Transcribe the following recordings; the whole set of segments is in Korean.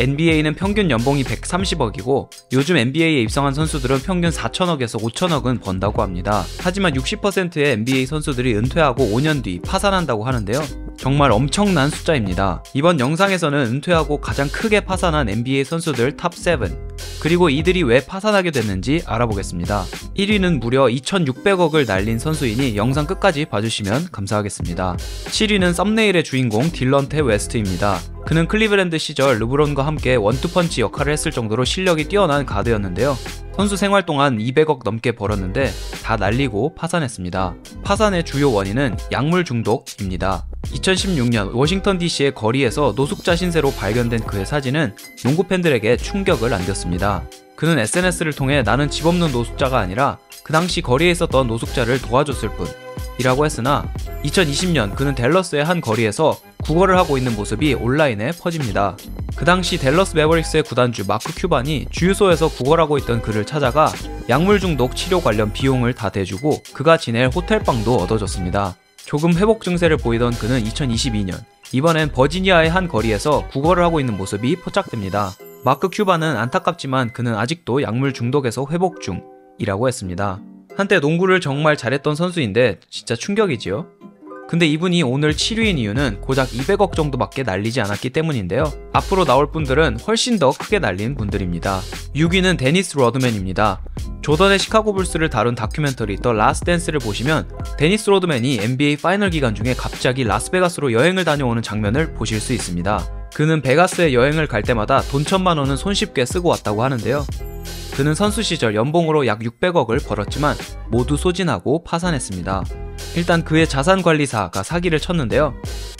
NBA는 평균 연봉이 130억이고 요즘 NBA에 입성한 선수들은 평균 4천억에서 5천억은 번다고 합니다. 하지만 60%의 NBA 선수들이 은퇴하고 5년 뒤 파산한다고 하는데요. 정말 엄청난 숫자입니다. 이번 영상에서는 은퇴하고 가장 크게 파산한 NBA 선수들 탑 7, 그리고 이들이 왜 파산하게 됐는지 알아보겠습니다. 1위는 무려 2,600억을 날린 선수이니 영상 끝까지 봐주시면 감사하겠습니다. 7위는 썸네일의 주인공 딜런테 웨스트입니다. 그는 클리브랜드 시절 르브론과 함께 원투펀치 역할을 했을 정도로 실력이 뛰어난 가드였는데요. 선수 생활 동안 200억 넘게 벌었는데 다 날리고 파산했습니다. 파산의 주요 원인은 약물 중독입니다. 2016년 워싱턴 DC의 거리에서 노숙자 신세로 발견된 그의 사진은 농구 팬들에게 충격을 안겼습니다. 그는 SNS를 통해 나는 집 없는 노숙자가 아니라 그 당시 거리에 있었던 노숙자를 도와줬을 뿐 이라고 했으나 2020년 그는 댈러스의 한 거리에서 구걸을 하고 있는 모습이 온라인에 퍼집니다. 그 당시 댈러스 매버릭스의 구단주 마크 큐반이 주유소에서 구걸하고 있던 그를 찾아가 약물 중독 치료 관련 비용을 다 대주고 그가 지낼 호텔방도 얻어줬습니다. 조금 회복 증세를 보이던 그는 2022년 이번엔 버지니아의 한 거리에서 구걸을 하고 있는 모습이 포착됩니다. 마크 큐반은 안타깝지만 그는 아직도 약물 중독에서 회복 중이라고 했습니다. 한때 농구를 정말 잘했던 선수인데 진짜 충격이지요. 근데 이분이 오늘 7위인 이유는 고작 200억 정도밖에 날리지 않았기 때문인데요. 앞으로 나올 분들은 훨씬 더 크게 날린 분들입니다. 6위는 데니스 로드맨입니다. 조던의 시카고 불스를 다룬 다큐멘터리 더 라스트 댄스를 보시면 데니스 로드맨이 NBA 파이널 기간 중에 갑자기 라스베가스로 여행을 다녀오는 장면을 보실 수 있습니다. 그는 베가스에 여행을 갈 때마다 돈 1,000만 원은 손쉽게 쓰고 왔다고 하는데요. 그는 선수 시절 연봉으로 약 600억을 벌었지만 모두 소진하고 파산했습니다. 일단 그의 자산관리사가 사기를 쳤는데요.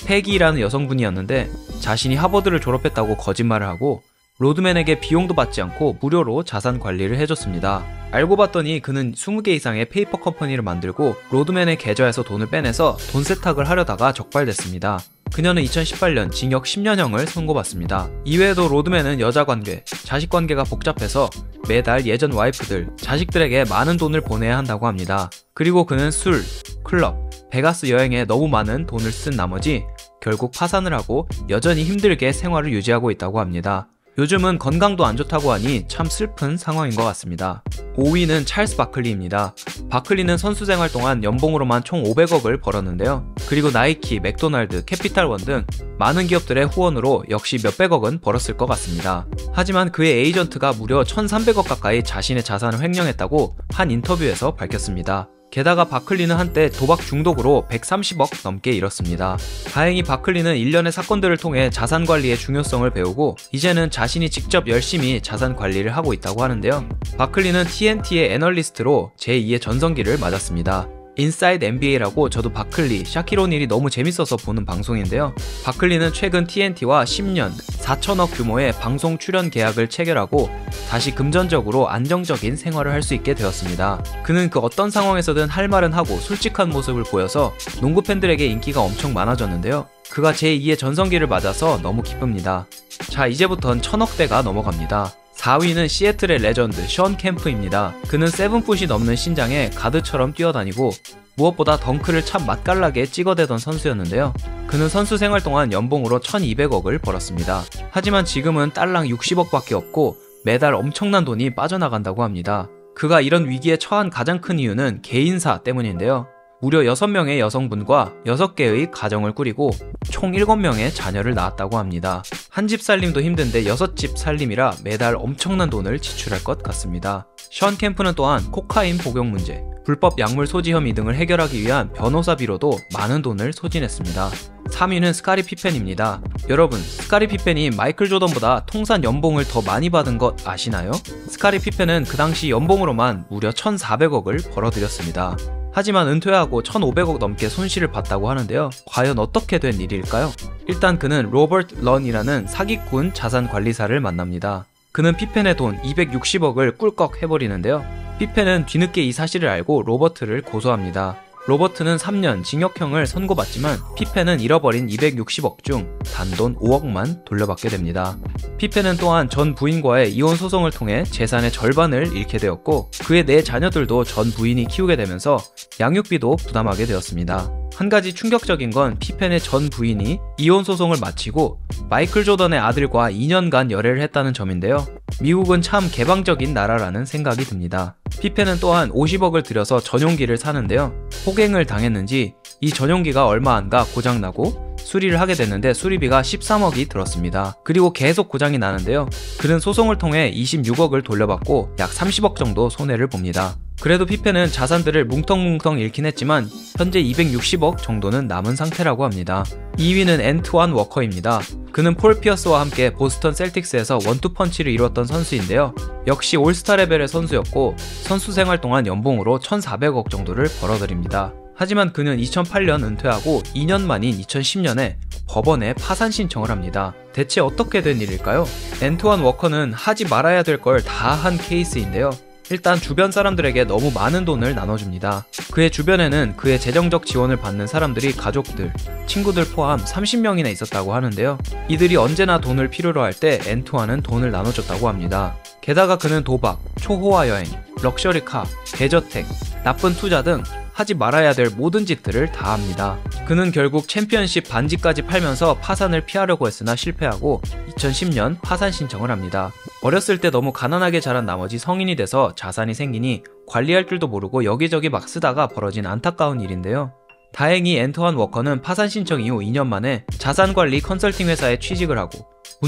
패기라는 여성분이었는데 자신이 하버드를 졸업했다고 거짓말을 하고 로드맨에게 비용도 받지 않고 무료로 자산관리를 해줬습니다. 알고 봤더니 그는 20개 이상의 페이퍼 컴퍼니를 만들고 로드맨의 계좌에서 돈을 빼내서 돈 세탁을 하려다가 적발됐습니다. 그녀는 2018년 징역 10년형을 선고받습니다. 이외에도 로드맨은 여자관계, 자식관계가 복잡해서 매달 예전 와이프들, 자식들에게 많은 돈을 보내야 한다고 합니다. 그리고 그는 술, 클럽, 베가스 여행에 너무 많은 돈을 쓴 나머지 결국 파산을 하고 여전히 힘들게 생활을 유지하고 있다고 합니다. 요즘은 건강도 안 좋다고 하니 참 슬픈 상황인 것 같습니다. 5위는 찰스 바클리입니다. 바클리는 선수 생활 동안 연봉으로만 총 500억을 벌었는데요. 그리고 나이키, 맥도날드, 캐피탈원 등 많은 기업들의 후원으로 역시 몇백억은 벌었을 것 같습니다. 하지만 그의 에이전트가 무려 1,300억 가까이 자신의 자산을 횡령했다고 한 인터뷰에서 밝혔습니다. 게다가 바클리는 한때 도박 중독으로 130억 넘게 잃었습니다. 다행히 바클리는 일련의 사건들을 통해 자산관리의 중요성을 배우고 이제는 자신이 직접 열심히 자산관리를 하고 있다고 하는데요. 바클리는 TNT의 애널리스트로 제2의 전성기를 맞았습니다. 인사이드 NBA라고 저도 바클리, 샤키로닐이 너무 재밌어서 보는 방송인데요. 바클리는 최근 TNT와 10년 4천억 규모의 방송 출연 계약을 체결하고 다시 금전적으로 안정적인 생활을 할 수 있게 되었습니다. 그는 그 어떤 상황에서든 할 말은 하고 솔직한 모습을 보여서 농구 팬들에게 인기가 엄청 많아졌는데요. 그가 제2의 전성기를 맞아서 너무 기쁩니다. 자, 이제부턴 1,000억대가 넘어갑니다. 4위는 시애틀의 레전드 션 캠프입니다. 그는 7풋이 넘는 신장에 가드처럼 뛰어다니고 무엇보다 덩크를 참 맛깔나게 찍어대던 선수였는데요. 그는 선수 생활 동안 연봉으로 1,200억을 벌었습니다. 하지만 지금은 달랑 60억밖에 없고 매달 엄청난 돈이 빠져나간다고 합니다. 그가 이런 위기에 처한 가장 큰 이유는 개인사 때문인데요. 무려 6명의 여성분과 6개의 가정을 꾸리고 총 7명의 자녀를 낳았다고 합니다. 한 집 살림도 힘든데 6집 살림이라 매달 엄청난 돈을 지출할 것 같습니다. 션 캠프는 또한 코카인 복용 문제, 불법 약물 소지 혐의 등을 해결하기 위한 변호사비로도 많은 돈을 소진했습니다. 3위는 스카리 피펜입니다. 여러분, 스카리 피펜이 마이클 조던보다 통산 연봉을 더 많이 받은 것 아시나요? 스카리 피펜은 그 당시 연봉으로만 무려 1,400억을 벌어들였습니다. 하지만 은퇴하고 1,500억 넘게 손실을 봤다고 하는데요. 과연 어떻게 된 일일까요? 일단 그는 로버트 런이라는 사기꾼 자산관리사를 만납니다. 그는 피펜의 돈 260억을 꿀꺽 해버리는데요. 피펜은 뒤늦게 이 사실을 알고 로버트를 고소합니다. 로버트는 3년 징역형을 선고받지만 피펜은 잃어버린 260억 중 단돈 5억만 돌려받게 됩니다. 피펜은 또한 전 부인과의 이혼 소송을 통해 재산의 절반을 잃게 되었고 그의 4 자녀들도 전 부인이 키우게 되면서 양육비도 부담하게 되었습니다. 한 가지 충격적인 건 피펜의 전 부인이 이혼 소송을 마치고 마이클 조던의 아들과 2년간 열애를 했다는 점인데요. 미국은 참 개방적인 나라라는 생각이 듭니다. 피펜은 또한 50억을 들여서 전용기를 사는데요. 폭행을 당했는지 이 전용기가 얼마 안가 고장나고 수리를 하게 됐는데 수리비가 13억이 들었습니다. 그리고 계속 고장이 나는데요. 그는 소송을 통해 26억을 돌려받고 약 30억 정도 손해를 봅니다. 그래도 피펜은 자산들을 뭉텅뭉텅 잃긴 했지만 현재 260억 정도는 남은 상태라고 합니다. 2위는 앤트완 워커입니다. 그는 폴 피어스와 함께 보스턴 셀틱스에서 원투펀치를 이뤘던 선수인데요. 역시 올스타 레벨의 선수였고 선수 생활 동안 연봉으로 1,400억 정도를 벌어들입니다. 하지만 그는 2008년 은퇴하고 2년 만인 2010년에 법원에 파산 신청을 합니다. 대체 어떻게 된 일일까요? 앤트완 워커는 하지 말아야 될 걸 다 한 케이스인데요. 일단 주변 사람들에게 너무 많은 돈을 나눠줍니다. 그의 주변에는 그의 재정적 지원을 받는 사람들이 가족들, 친구들 포함 30명이나 있었다고 하는데요. 이들이 언제나 돈을 필요로 할 때 앤트완은 돈을 나눠줬다고 합니다. 게다가 그는 도박, 초호화 여행, 럭셔리카, 대저택, 나쁜 투자 등 하지 말아야 될 모든 짓들을 다 합니다. 그는 결국 챔피언십 반지까지 팔면서 파산을 피하려고 했으나 실패하고 2010년 파산 신청을 합니다. 어렸을 때 너무 가난하게 자란 나머지 성인이 돼서 자산이 생기니 관리할 줄도 모르고 여기저기 막 쓰다가 벌어진 안타까운 일인데요. 다행히 앤트완 워커는 파산 신청 이후 2년 만에 자산관리 컨설팅 회사에 취직을 하고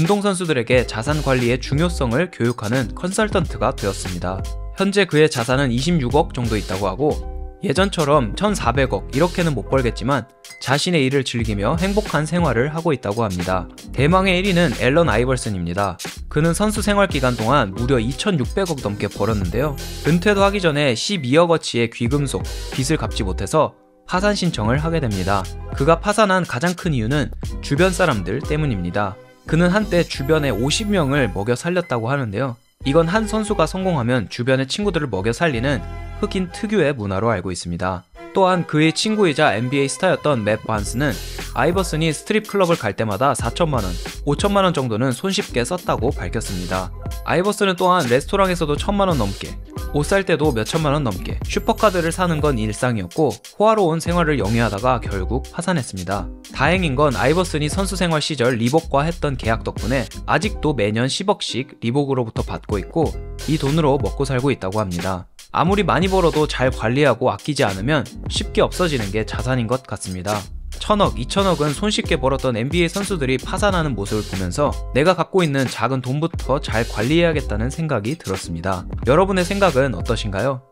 운동선수들에게 자산관리의 중요성을 교육하는 컨설턴트가 되었습니다. 현재 그의 자산은 26억 정도 있다고 하고 예전처럼 1,400억 이렇게는 못 벌겠지만 자신의 일을 즐기며 행복한 생활을 하고 있다고 합니다. 대망의 1위는 앨런 아이버슨입니다. 그는 선수 생활 기간 동안 무려 2,600억 넘게 벌었는데요. 은퇴도 하기 전에 12억어치의 귀금속, 빚을 갚지 못해서 파산 신청을 하게 됩니다. 그가 파산한 가장 큰 이유는 주변 사람들 때문입니다. 그는 한때 주변에 50명을 먹여 살렸다고 하는데요. 이건 한 선수가 성공하면 주변의 친구들을 먹여 살리는 흑인 특유의 문화로 알고 있습니다. 또한 그의 친구이자 NBA 스타였던 맷 반스는 아이버슨이 스트립 클럽을 갈 때마다 4천만원, 5천만원 정도는 손쉽게 썼다고 밝혔습니다. 아이버슨은 또한 레스토랑에서도 1,000만원 넘게, 옷 살 때도 몇천만원 넘게 슈퍼카드를 사는 건 일상이었고 호화로운 생활을 영위하다가 결국 파산했습니다. 다행인 건 아이버슨이 선수 생활 시절 리복과 했던 계약 덕분에 아직도 매년 10억씩 리복으로부터 받고 있고 이 돈으로 먹고 살고 있다고 합니다. 아무리 많이 벌어도 잘 관리하고 아끼지 않으면 쉽게 없어지는 게 자산인 것 같습니다. 1,000억, 2,000억은 손쉽게 벌었던 NBA 선수들이 파산하는 모습을 보면서 내가 갖고 있는 작은 돈부터 잘 관리해야겠다는 생각이 들었습니다. 여러분의 생각은 어떠신가요?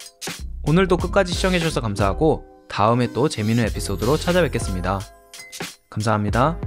오늘도 끝까지 시청해주셔서 감사하고 다음에 또 재미있는 에피소드로 찾아뵙겠습니다. 감사합니다.